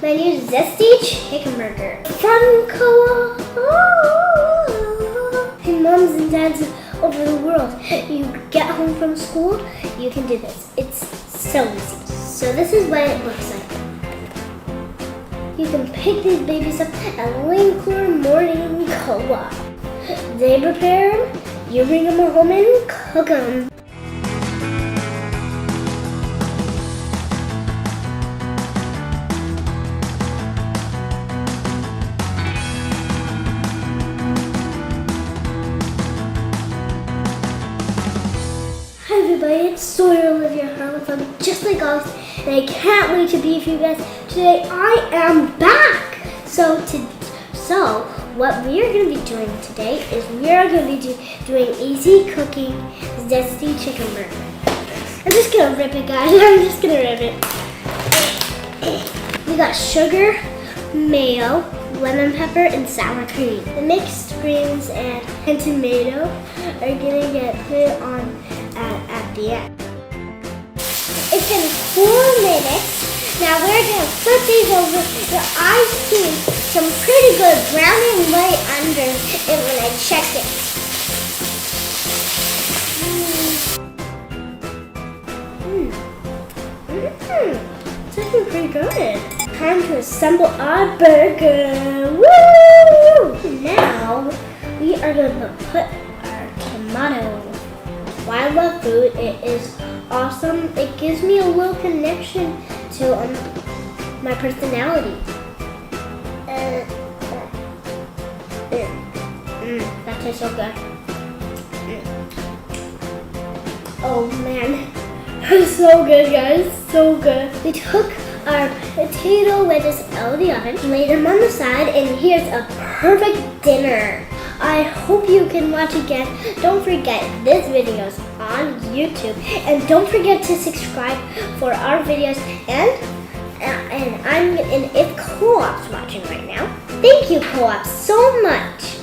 my new zesty chicken burger from Co-op. Hey moms and dads over the world, you get home from school, you can do this. It's so easy. So this is what it looks like. You can pick these babies up at Winkler Morning Co-op. They prepare them, you bring them home and cook them. Hi everybody, it's Sawyer from just like always, and I can't wait to be with you guys. Today I am back. So what we are going to be doing today is we are going to be doing easy cooking zesty chicken burger. I'm just going to rip it, guys. I'm just going to rip it. We got sugar, mayo, lemon pepper, and sour cream. The mixed greens and tomato are going to get put on at the end. It's been 4 minutes. Now we're going to flip these over. I see some pretty good brown and white under it when I check it. It's looking pretty good. Time to assemble our burger. Woo! Now we are going to put our tomato. Why I love food, it is awesome. It gives me a little connection to my personality. That tastes so good. Oh man, that's so good, guys, so good. We took our potato wedges out of the oven, laid them on the side, and here's a perfect dinner. I hope you can watch again. Don't forget, this video is on YouTube, and don't forget to subscribe for our videos. And if Co-op's watching right now, thank you Co-op so much.